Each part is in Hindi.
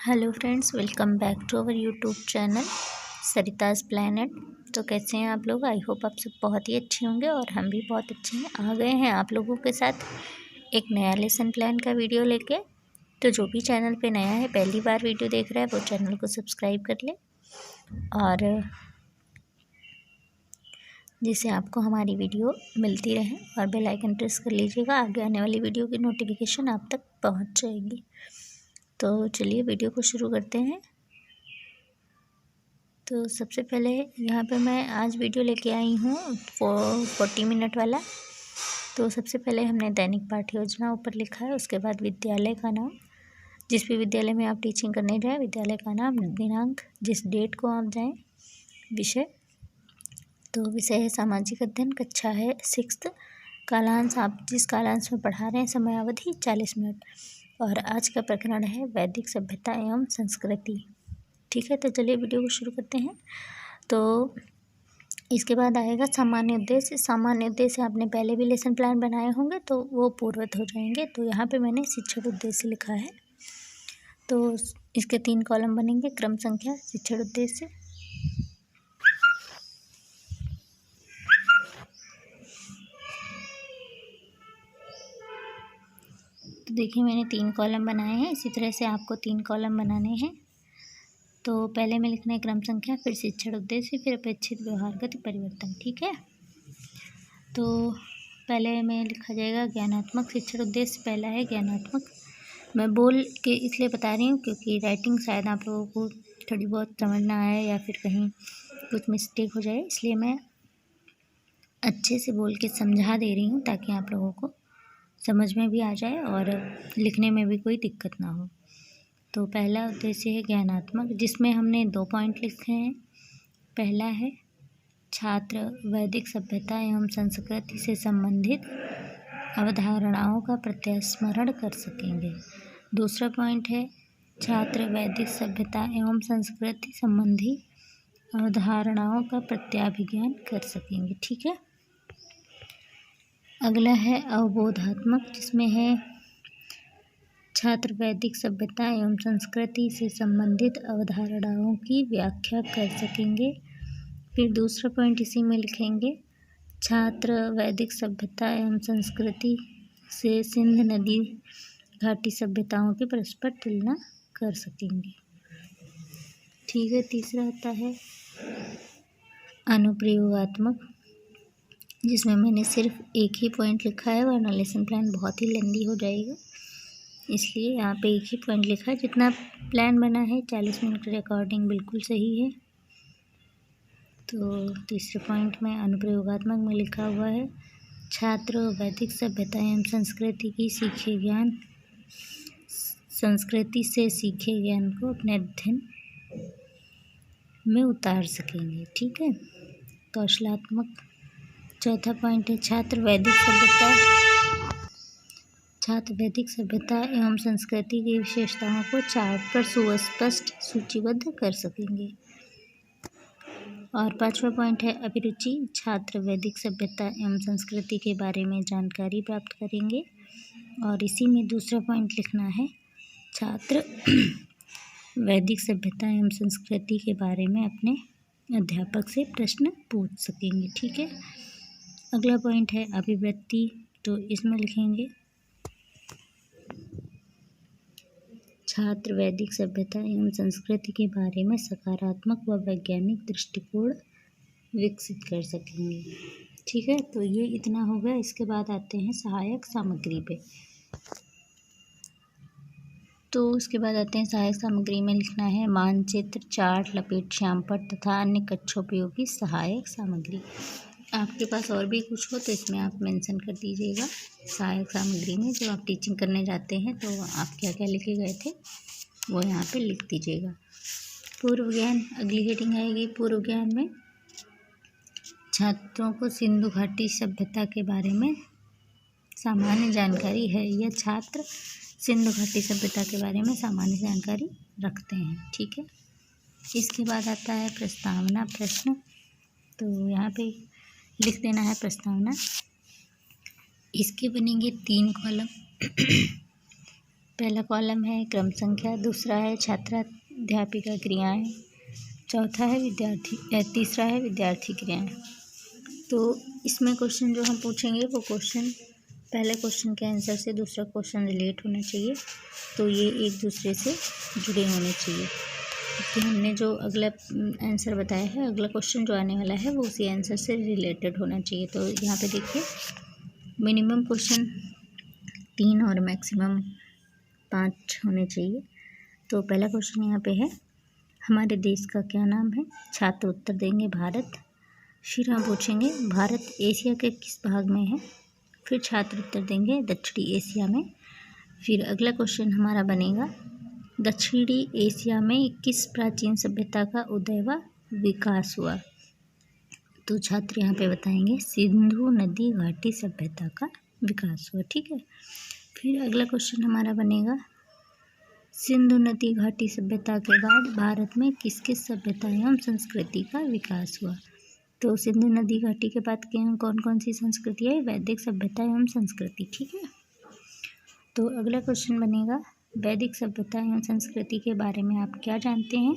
Hello friends, welcome back to our YouTube channel Sarita's planet. तो कैसे हैं आप लोग? आई होप आप सब बहुत ही अच्छे होंगे और हम भी बहुत अच्छे हैं। आ गए हैं आप लोगों के साथ एक नया लेसन प्लान का वीडियो लेके। तो जो भी चैनल पे नया है, पहली बार वीडियो देख रहा है, वो चैनल को सब्सक्राइब कर ले और जिससे आपको हमारी वीडियो मिलती रहे और बेल आइकन प्रेस कर लीजिएगा। आगे आने वाली वीडियो की नोटिफिकेशन आप तक पहुँच जाएगी। तो चलिए वीडियो को शुरू करते हैं। तो सबसे पहले यहाँ पे मैं आज वीडियो लेके आई हूँ 40 मिनट वाला। तो सबसे पहले हमने दैनिक पाठ्य योजना ऊपर लिखा है, उसके बाद विद्यालय का नाम, जिस भी विद्यालय में आप टीचिंग करने जाएँ, विद्यालय का नाम, दिनांक, जिस डेट को आप जाएँ, विषय। तो विषय है सामाजिक अध्ययन, कक्षा है 6th, कालांश आप जिस कालांश में पढ़ा रहे हैं, समयावधि 40 मिनट। और आज का प्रकरण है वैदिक सभ्यता एवं संस्कृति। ठीक है, तो चलिए वीडियो को शुरू करते हैं। तो इसके बाद आएगा सामान्य उद्देश्य। सामान्य उद्देश्य आपने पहले भी लेसन प्लान बनाए होंगे तो वो पूर्वत हो जाएंगे। तो यहाँ पे मैंने शिक्षण उद्देश्य लिखा है। तो इसके 3 कॉलम बनेंगे, क्रम संख्या, शिक्षण उद्देश्य। तो देखिए मैंने 3 कॉलम बनाए हैं, इसी तरह से आपको 3 कॉलम बनाने हैं। तो पहले में लिखना है क्रम संख्या, फिर शिक्षण उद्देश्य, फिर अपेक्षित व्यवहारगत परिवर्तन। ठीक है, तो पहले में लिखा जाएगा ज्ञानात्मक शिक्षण उद्देश्य। पहला है ज्ञानात्मक। मैं बोल के इसलिए बता रही हूँ क्योंकि राइटिंग शायद आप लोगों को थोड़ी बहुत समझ ना आए या फिर कहीं कुछ मिस्टेक हो जाए, इसलिए मैं अच्छे से बोल के समझा दे रही हूँ ताकि आप लोगों को समझ में भी आ जाए और लिखने में भी कोई दिक्कत ना हो। तो पहला उद्देश्य है ज्ञानात्मक, जिसमें हमने 2 पॉइंट लिखे हैं। पहला है छात्र वैदिक सभ्यता एवं संस्कृति से संबंधित अवधारणाओं का प्रत्यास्मरण कर सकेंगे। दूसरा पॉइंट है छात्र वैदिक सभ्यता एवं संस्कृति संबंधी अवधारणाओं का प्रत्याभिज्ञान कर सकेंगे। ठीक है, अगला है अवबोधात्मक, जिसमें है छात्र वैदिक सभ्यता एवं संस्कृति से संबंधित अवधारणाओं की व्याख्या कर सकेंगे। फिर दूसरा पॉइंट इसी में लिखेंगे, छात्र वैदिक सभ्यता एवं संस्कृति से सिंध नदी घाटी सभ्यताओं की परस्पर तुलना कर सकेंगे। ठीक है, तीसरा आता है अनुप्रयोगात्मक, जिसमें मैंने सिर्फ एक ही पॉइंट लिखा है वरना लेसन प्लान बहुत ही लेंदी हो जाएगा, इसलिए यहाँ पे एक ही पॉइंट लिखा है। जितना प्लान बना है 40 मिनट के अकॉर्डिंग बिल्कुल सही है। तो तीसरे पॉइंट में अनुप्रयोगात्मक में लिखा हुआ है छात्र वैदिक सभ्यता एवं संस्कृति से सीखे ज्ञान को अपने अध्ययन में उतार सकेंगे। ठीक है, कौशलात्मक चौथा पॉइंट है छात्र वैदिक सभ्यता एवं संस्कृति की विशेषताओं को चार्ट पर सुस्पष्ट सूचीबद्ध कर सकेंगे। और 5वां पॉइंट है अभिरुचि, छात्र वैदिक सभ्यता एवं संस्कृति के बारे में जानकारी प्राप्त करेंगे। और इसी में दूसरा पॉइंट लिखना है छात्र वैदिक सभ्यता एवं संस्कृति के बारे में अपने अध्यापक से प्रश्न पूछ सकेंगे। ठीक है, अगला पॉइंट है अभिवृत्ति, तो इसमें लिखेंगे छात्र वैदिक सभ्यता एवं संस्कृति के बारे में सकारात्मक व वैज्ञानिक दृष्टिकोण विकसित कर सकेंगे। ठीक है, तो ये इतना हो गया। इसके बाद आते हैं सहायक सामग्री पे। तो उसके बाद आते हैं सहायक सामग्री में लिखना है मानचित्र, चार्ट, लपेट, श्यामपट्ट तथा अन्य कक्षोपयोगी सहायक सामग्री। आपके पास और भी कुछ हो तो इसमें आप मेंशन कर दीजिएगा। सहायक सामग्री में जब आप टीचिंग करने जाते हैं तो आप क्या क्या लेके गए थे वो यहाँ पे लिख दीजिएगा। पूर्व ज्ञान, अगली हेडिंग आएगी पूर्व ज्ञान में छात्रों को सिंधु घाटी सभ्यता के बारे में सामान्य जानकारी है या छात्र सिंधु घाटी सभ्यता के बारे में सामान्य जानकारी रखते हैं। ठीक है, इसके बाद आता है प्रस्तावना प्रश्न। तो यहाँ पे लिख देना है प्रस्तावना। इसके बनेंगे 3 कॉलम। पहला कॉलम है क्रम संख्या, दूसरा है छात्राध्यापिका क्रियाएं, चौथा है तीसरा है विद्यार्थी क्रियाएं। तो इसमें क्वेश्चन जो हम पूछेंगे वो क्वेश्चन पहले क्वेश्चन के आंसर से दूसरा क्वेश्चन रिलेट होना चाहिए, तो ये एक दूसरे से जुड़े होने चाहिए। क्योंकि हमने जो अगला आंसर बताया है, अगला क्वेश्चन जो आने वाला है वो उसी आंसर से रिलेटेड होना चाहिए। तो यहाँ पे देखिए मिनिमम क्वेश्चन 3 और मैक्सिमम 5 होने चाहिए। तो पहला क्वेश्चन यहाँ पे है, हमारे देश का क्या नाम है? छात्र उत्तर देंगे भारत। फिर हम पूछेंगे भारत एशिया के किस भाग में है? फिर छात्र उत्तर देंगे दक्षिणी एशिया में। फिर अगला क्वेश्चन हमारा बनेगा, दक्षिणी एशिया में किस प्राचीन सभ्यता का उदय व विकास हुआ? तो छात्र यहाँ पे बताएंगे सिंधु नदी घाटी सभ्यता का विकास हुआ। ठीक है। फिर अगला क्वेश्चन हमारा बनेगा, सिंधु नदी घाटी सभ्यता के बाद भारत में किस किस सभ्यता एवं संस्कृति का विकास हुआ? तो सिंधु नदी घाटी के बाद के यहाँ कौन कौन सी संस्कृति है? वैदिक सभ्यता एवं संस्कृति। ठीक है। तो अगला क्वेश्चन बनेगा, वैदिक सभ्यता एवं संस्कृति के बारे में आप क्या जानते हैं?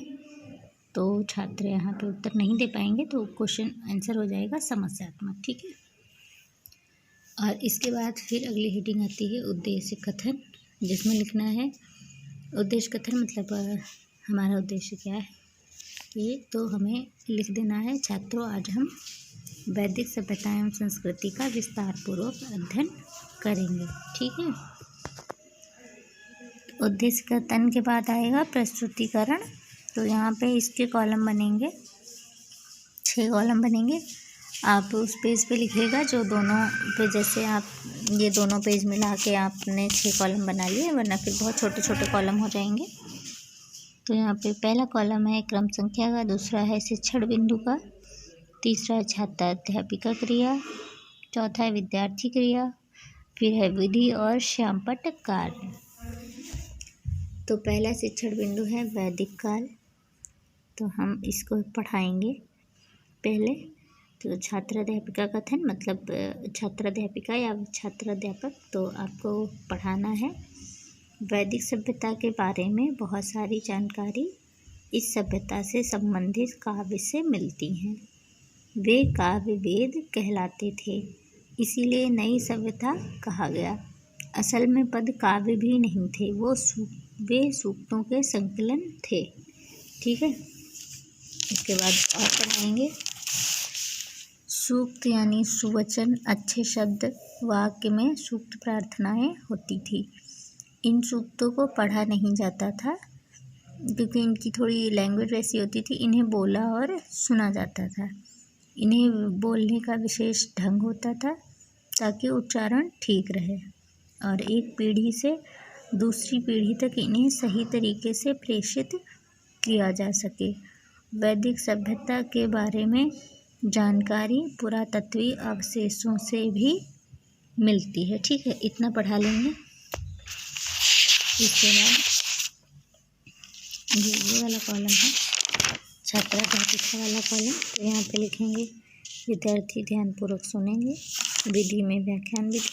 तो छात्र यहाँ पे उत्तर नहीं दे पाएंगे, तो क्वेश्चन आंसर हो जाएगा समस्यात्मक। ठीक है। और इसके बाद फिर अगली हेडिंग आती है उद्देश्य कथन, जिसमें लिखना है उद्देश्य कथन मतलब हमारा उद्देश्य क्या है ये, तो हमें लिख देना है छात्रों आज हम वैदिक सभ्यता एवं संस्कृति का विस्तार पूर्वक अध्ययन करेंगे। ठीक है। उद्देश्य कथन के बाद आएगा प्रस्तुतिकरण। तो यहाँ पे इसके कॉलम बनेंगे 6 कॉलम बनेंगे। आप उस पेज पे लिखिएगा जो दोनों पे, जैसे आप ये दोनों पेज मिला के आपने 6 कॉलम बना लिए, वरना फिर बहुत छोटे छोटे कॉलम हो जाएंगे। तो यहाँ पे पहला कॉलम है क्रम संख्या का, दूसरा है शिक्षण बिंदु का, तीसरा है छात्राध्यापिका क्रिया, चौथा है विद्यार्थी क्रिया, फिर है विधि और श्यामपट्ट कार्य। तो पहला शिक्षण बिंदु है वैदिक काल, तो हम इसको पढ़ाएंगे पहले। तो छात्राध्यापिका कथन मतलब छात्राध्यापिका या छात्राध्यापक, तो आपको पढ़ाना है वैदिक सभ्यता के बारे में बहुत सारी जानकारी इस सभ्यता से संबंधित काव्य से मिलती हैं। वे काव्य वेद कहलाते थे, इसीलिए नई सभ्यता कहा गया। असल में पद काव्य भी नहीं थे, वे सूक्तों के संकलन थे। ठीक है। इसके बाद और पढ़ाएंगे सूक्त यानी सुवचन, अच्छे शब्द, वाक्य में सूक्त प्रार्थनाएं होती थी। इन सूक्तों को पढ़ा नहीं जाता था क्योंकि इनकी थोड़ी लैंग्वेज वैसी होती थी, इन्हें बोला और सुना जाता था। इन्हें बोलने का विशेष ढंग होता था ताकि उच्चारण ठीक रहे और एक पीढ़ी से दूसरी पीढ़ी तक इन्हें सही तरीके से प्रेषित किया जा सके। वैदिक सभ्यता के बारे में जानकारी पुरातत्वीय अवशेषों से भी मिलती है। ठीक है, इतना पढ़ा लेंगे। इसके बाद ये वाला कॉलम है छात्राध्यापिका वाला कॉलम, तो यहाँ पे लिखेंगे विद्यार्थी ध्यानपूर्वक सुनेंगे, विधि में व्याख्यान विधि,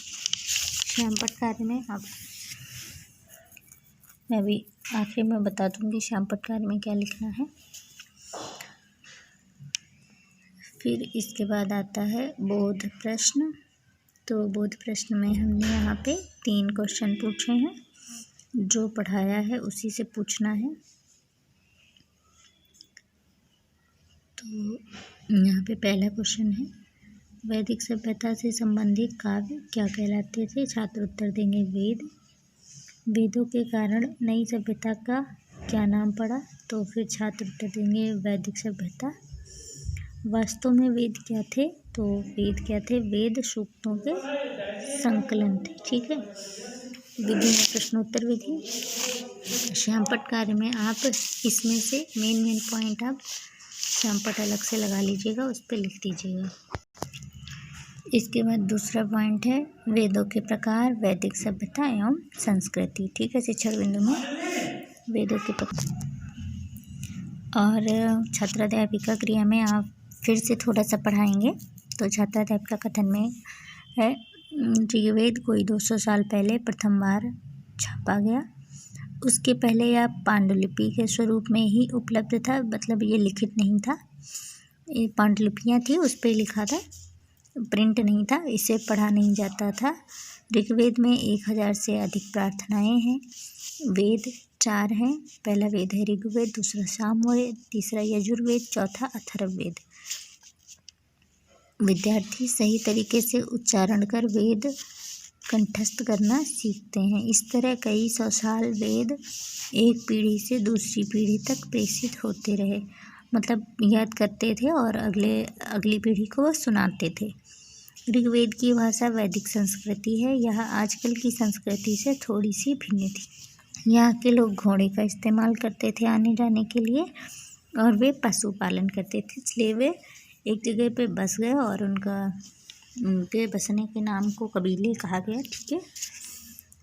श्यामपट्ट कार्य में आप मैं अभी आखिर में बता दूंगी श्यामपट्ट कार्य में क्या लिखना है। फिर इसके बाद आता है बोध प्रश्न। तो बोध प्रश्न में हमने यहाँ पे 3 क्वेश्चन पूछे हैं, जो पढ़ाया है उसी से पूछना है। तो यहाँ पे पहला क्वेश्चन है वैदिक सभ्यता से संबंधित काव्य क्या कहलाते थे? छात्र उत्तर देंगे वेद। वेदों के कारण नई सभ्यता का क्या नाम पड़ा? तो फिर छात्र उत्तर देंगे वैदिक सभ्यता। वास्तव में वेद क्या थे? तो वेद क्या थे? वेद सूक्तों के संकलन थे। ठीक है। विधि में प्रश्नोत्तर विधि। श्यामपट्ट कार्य में आप इसमें से मेन पॉइंट आप श्यामपट्ट अलग से लगा लीजिएगा, उस पर लिख दीजिएगा। इसके बाद दूसरा पॉइंट है वेदों के प्रकार, वैदिक सभ्यता एवं संस्कृति। ठीक है। शिक्षण बिंदु में वेदों के प्रकार और छात्राध्यापिका क्रिया में आप फिर से थोड़ा सा पढ़ाएंगे। तो छात्राध्यापिका कथन में है ऋग्वेद कोई 200 साल पहले प्रथम बार छापा गया। उसके पहले यह पांडुलिपि के स्वरूप में ही उपलब्ध था, मतलब ये लिखित नहीं था। ये पांडुलिपियाँ थी, उस पर लिखा था, प्रिंट नहीं था, इसे पढ़ा नहीं जाता था। ऋग्वेद में 1000 से अधिक प्रार्थनाएं हैं। वेद 4 हैं। पहला वेद है ऋग्वेद, दूसरा सामवेद, तीसरा यजुर्वेद, चौथा अथर्ववेद। विद्यार्थी सही तरीके से उच्चारण कर वेद कंठस्थ करना सीखते हैं। इस तरह कई सौ साल वेद एक पीढ़ी से दूसरी पीढ़ी तक प्रेषित होते रहे, मतलब याद करते थे और अगली पीढ़ी को वो सुनाते थे। ऋग्वेद की भाषा वैदिक संस्कृति है। यह आजकल की संस्कृति से थोड़ी सी भिन्न थी। यहाँ के लोग घोड़े का इस्तेमाल करते थे आने जाने के लिए, और वे पशुपालन करते थे, इसलिए वे एक जगह पे बस गए और उनके बसने के नाम को कबीले कहा गया। ठीक है,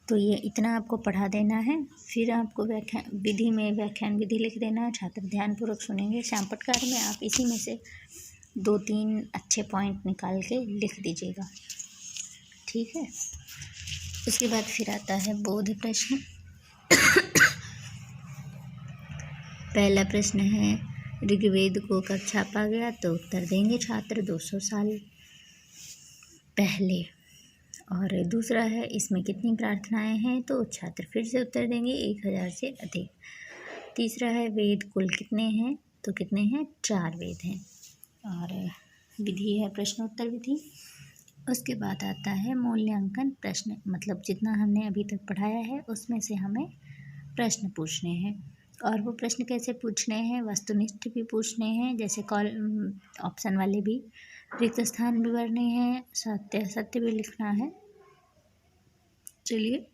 तो ये इतना आपको पढ़ा देना है। फिर आपको व्याख्यान विधि लिख देना है। छात्र ध्यानपूर्वक सुनेंगे। श्यामपटकार में आप इसी में से 2-3 अच्छे पॉइंट निकाल के लिख दीजिएगा। ठीक है, उसके बाद फिर आता है बोध प्रश्न। पहला प्रश्न है, ऋग्वेद को कब छापा गया? तो उत्तर देंगे छात्र 200 साल पहले। और दूसरा है, इसमें कितनी प्रार्थनाएं हैं? तो छात्र फिर से उत्तर देंगे 1000 से अधिक। तीसरा है, वेद कुल कितने हैं? तो कितने हैं? 4 वेद हैं। और विधि है प्रश्नोत्तर विधि। उसके बाद आता है मूल्यांकन प्रश्न, मतलब जितना हमने अभी तक पढ़ाया है उसमें से हमें प्रश्न पूछने हैं। और वो प्रश्न कैसे पूछने हैं? वस्तुनिष्ठ भी पूछने हैं, जैसे ऑप्शन वाले भी, रिक्त स्थान भी भरने हैं, सत्य असत्य भी लिखना है। चलिए,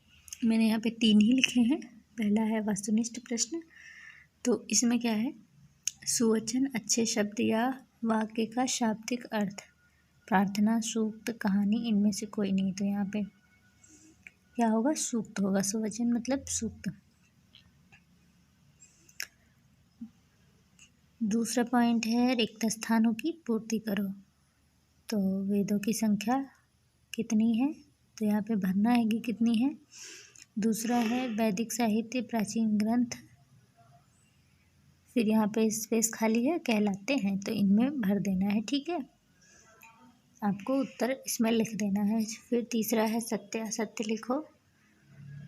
मैंने यहाँ पे 3 ही लिखे हैं। पहला है वस्तुनिष्ठ प्रश्न, तो इसमें क्या है? सुवचन, अच्छे शब्द या वाक्य का शाब्दिक अर्थ, प्रार्थना, सूक्त, कहानी, इनमें से कोई नहीं। तो यहाँ पे क्या होगा? सूक्त होगा। सुवचन मतलब सूक्त। दूसरा पॉइंट है, रिक्त स्थानों की पूर्ति करो। तो वेदों की संख्या कितनी है? तो यहाँ पे भरना है कि कितनी है। दूसरा है, वैदिक साहित्य प्राचीन ग्रंथ, फिर यहाँ पे स्पेस खाली है, कहलाते हैं, तो इनमें भर देना है। ठीक है, आपको उत्तर इसमें लिख देना है। फिर तीसरा है, सत्य असत्य लिखो।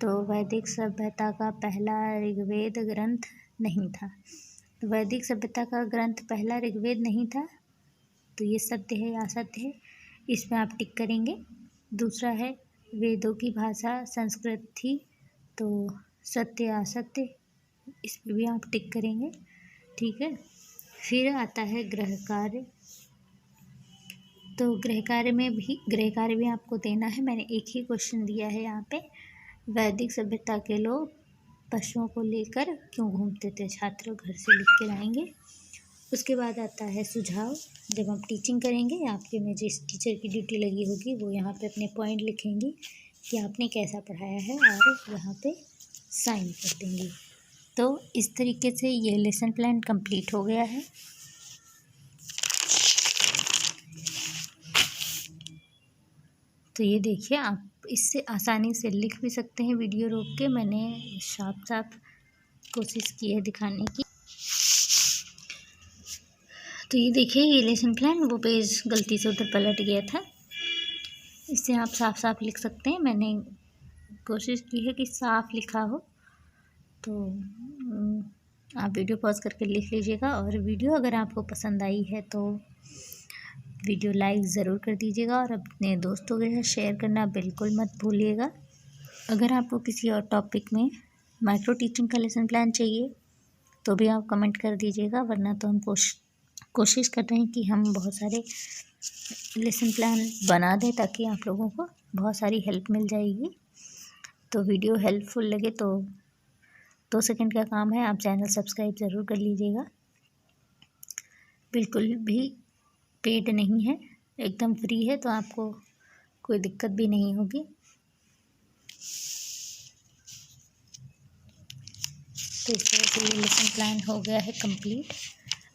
तो वैदिक सभ्यता का पहला ऋग्वेद ग्रंथ नहीं था। तो वैदिक सभ्यता का ग्रंथ पहला ऋग्वेद नहीं था, तो ये सत्य है या असत्य है, इसमें आप टिक करेंगे। दूसरा है, वेदों की भाषा संस्कृत थी, तो सत्य या असत्य, इस पर भी आप टिक करेंगे। ठीक है, फिर आता है गृह कार्य। तो गृह कार्य भी आपको देना है। मैंने एक ही क्वेश्चन दिया है यहाँ पे, वैदिक सभ्यता के लोग पशुओं को लेकर क्यों घूमते थे? छात्र घर से लिख के लाएंगे। उसके बाद आता है सुझाव। जब आप टीचिंग करेंगे, आपके में जिस टीचर की ड्यूटी लगी होगी वो यहाँ पे अपने पॉइंट लिखेंगे कि आपने कैसा पढ़ाया है, और यहाँ पे साइन कर देंगे। तो इस तरीके से ये लेसन प्लान कंप्लीट हो गया है। तो ये देखिए, आप इससे आसानी से लिख भी सकते हैं वीडियो रोक के। मैंने साफ कोशिश की है दिखाने की। तो ये देखिए, ये लेसन प्लान, वो पेज गलती से उधर पलट गया था, इससे आप साफ लिख सकते हैं। मैंने कोशिश की है कि साफ लिखा हो। तो आप वीडियो पॉज करके लिख लीजिएगा। और वीडियो अगर आपको पसंद आई है तो वीडियो लाइक ज़रूर कर दीजिएगा, और अपने दोस्तों के साथ शेयर करना बिल्कुल मत भूलिएगा। अगर आपको किसी और टॉपिक में माइक्रो टीचिंग का लेसन प्लान चाहिए तो भी आप कमेंट कर दीजिएगा, वरना तो हम कोशिश कर रहे हैं कि हम बहुत सारे लेसन प्लान बना दें, ताकि आप लोगों को बहुत सारी हेल्प मिल जाएगी। तो वीडियो हेल्पफुल लगे तो 2 सेकंड का काम है, आप चैनल सब्सक्राइब ज़रूर कर लीजिएगा। बिल्कुल भी पेड नहीं है, एकदम फ्री है, तो आपको कोई दिक्कत भी नहीं होगी। तो इस तरह से ये लेसन प्लान हो गया है कंप्लीट।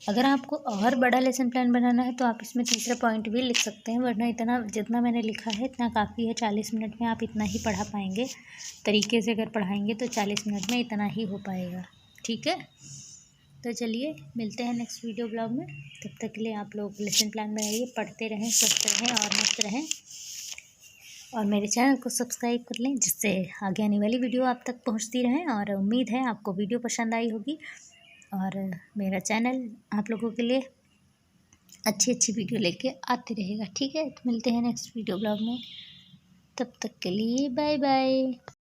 अगर आपको और बड़ा लेसन प्लान बनाना है तो आप इसमें तीसरा पॉइंट भी लिख सकते हैं, वरना इतना जितना मैंने लिखा है इतना काफ़ी है। 40 मिनट में आप इतना ही पढ़ा पाएंगे। तरीके से अगर पढ़ाएंगे तो 40 मिनट में इतना ही हो पाएगा। ठीक है, तो चलिए मिलते हैं नेक्स्ट वीडियो ब्लॉग में। तब तक के लिए आप लोग लेसन प्लान बनाइए, पढ़ते रहें, स्वस्थ रहें और मस्त रहें। और मेरे चैनल को सब्सक्राइब कर लें, जिससे आगे आने वाली वीडियो आप तक पहुंचती रहें। और उम्मीद है आपको वीडियो पसंद आई होगी और मेरा चैनल आप लोगों के लिए अच्छी अच्छी वीडियो लेके आते रहेगा। ठीक है, तो मिलते हैं नेक्स्ट वीडियो ब्लॉग में। तब तक के लिए बाय बाय।